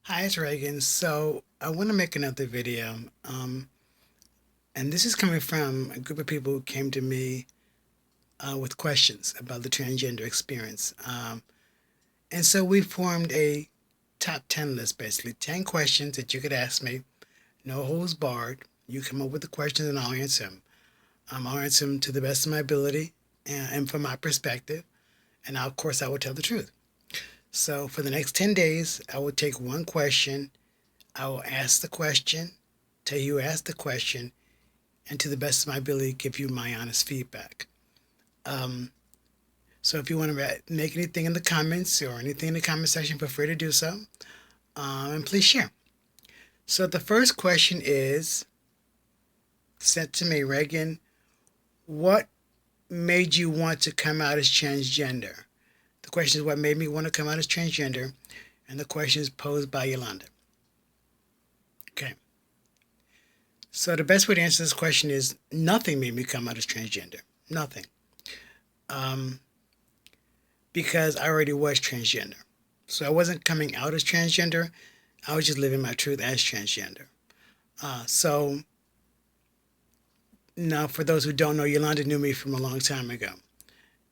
Hi, it's Reagan. So I want to make another video, and this is coming from a group of people who came to me with questions about the transgender experience. And so we formed a top 10 list, basically 10 questions that you could ask me, no holds barred. You come up with the questions and I'll answer them. I'll answer them to the best of my ability and from my perspective, and of course I will tell the truth. So for the next 10 days, I will take one question. I will ask the question, tell you who asked the question, and to the best of my ability, give you my honest feedback. Um, so if you want to make anything in the comments or anything in the comment section, feel free to do so. And please share. So the first question is sent to me, Reagan. What made you want to come out as transgender? The question is what made me want to come out as transgender, and the question is posed by Yolanda. Okay. So the best way to answer this question is nothing made me come out as transgender. Nothing. Um, because I already was transgender. So I wasn't coming out as transgender. I was just living my truth as transgender. So now, for those who don't know, Yolanda knew me from a long time ago.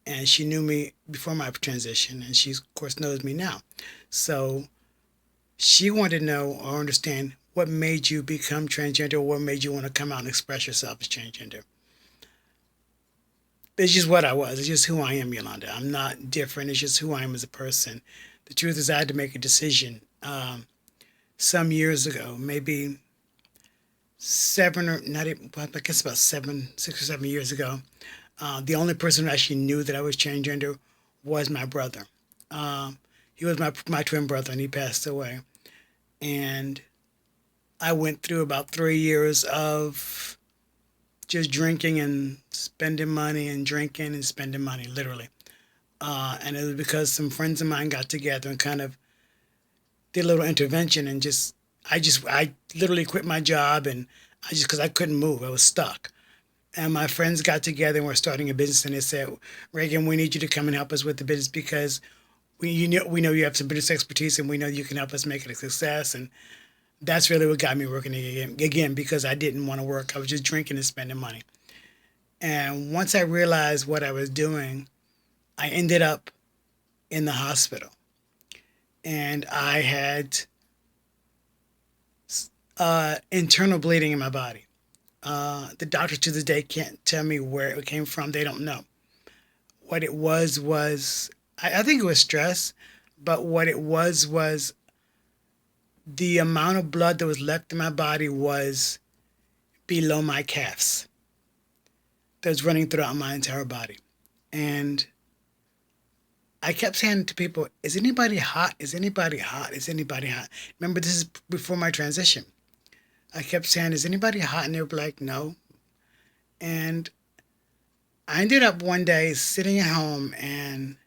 And she knew me before my transition, and she, of course, knows me now. So she wanted to know or understand what made you become transgender, or what made you want to come out and express yourself as transgender. It's just what I was. It's just who I am, Yolanda. I'm not different. It's just who I am as a person. The truth is, I had to make a decision some years ago, maybe seven or not even, I guess about 6 or 7 years ago. The only person who actually knew that I was transgender was my brother. He was my twin brother, and he passed away. And I went through about 3 years of just drinking and spending money and drinking and spending money, literally. And it was because some friends of mine got together and kind of did a little intervention and I literally quit my job and because I couldn't move, I was stuck. And my friends got together and we're starting a business and they said, Reagan, we need you to come and help us with the business because we know you have some business expertise and we know you can help us make it a success. And that's really what got me working again because I didn't want to work. I was just drinking and spending money. And once I realized what I was doing, I ended up in the hospital and I had internal bleeding in my body. The doctor to this day can't tell me where it came from. They don't know. What it was I think it was stress, but what it was the amount of blood that was left in my body was below my calves. That was running throughout my entire body. And I kept saying to people, is anybody hot? Is anybody hot? Is anybody hot? Remember, this is before my transition. I kept saying, is anybody hot? And they were like, no. And I ended up one day sitting at home and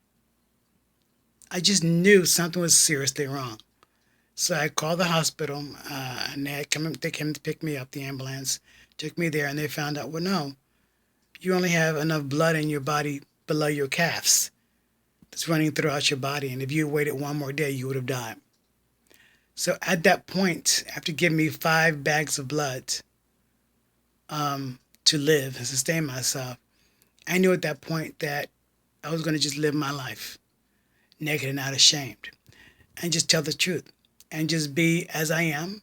I just knew something was seriously wrong. So I called the hospital and they came to pick me up, the ambulance, took me there and they found out, well, no, you only have enough blood in your body below your calves that's running throughout your body. And if you waited one more day, you would have died. So at that point, after giving me 5 bags of blood to live and sustain myself, I knew at that point that I was going to just live my life naked and not ashamed and just tell the truth and just be as I am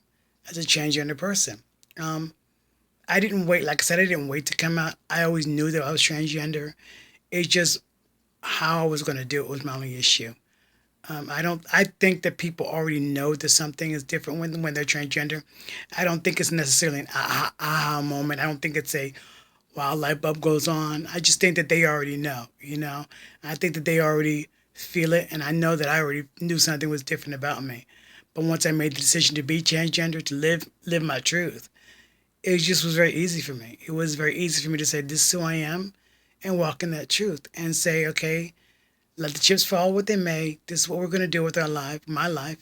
as a transgender person. Um, I didn't wait, like I said, I didn't wait to come out. I always knew that I was transgender. It's just how I was going to do it was my only issue. I don't. I think that people already know that something is different when they're transgender. I don't think it's necessarily an aha moment. I don't think it's a wow light bulb goes on. I just think that they already know. I think that they already feel it, and I know that I already knew something was different about me. But once I made the decision to be transgender, to live my truth, it just was very easy for me. It was very easy for me to say this is who I am, and walk in that truth, and say okay, let the chips fall what they may. This is what we're going to do with our life, my life.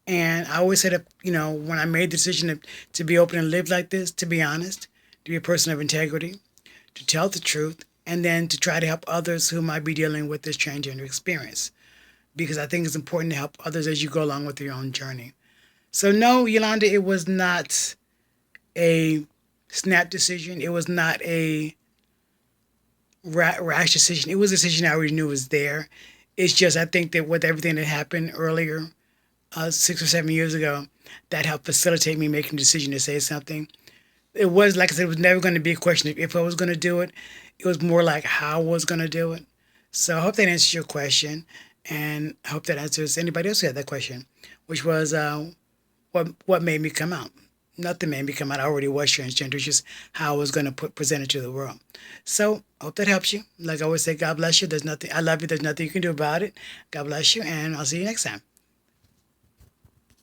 And I always said, when I made the decision to be open and live like this, to be honest, to be a person of integrity, to tell the truth, and then to try to help others who might be dealing with this transgender experience. Because I think it's important to help others as you go along with your own journey. So no, Yolanda, it was not a snap decision. It was not a rash decision. It was a decision I already knew was there. It's just I think that with everything that happened earlier, 6 or 7 years ago, that helped facilitate me making a decision to say something. It was, like I said, it was never going to be a question of if I was going to do it. It was more like how I was going to do it. So I hope that answers your question, and I hope that answers anybody else who had that question, which was what made me come out. Nothing made me come out. I already was transgender. It's just how I was going to present it to the world. So I hope that helps you. Like I always say, God bless you. There's nothing. I love you. There's nothing you can do about it. God bless you, and I'll see you next time.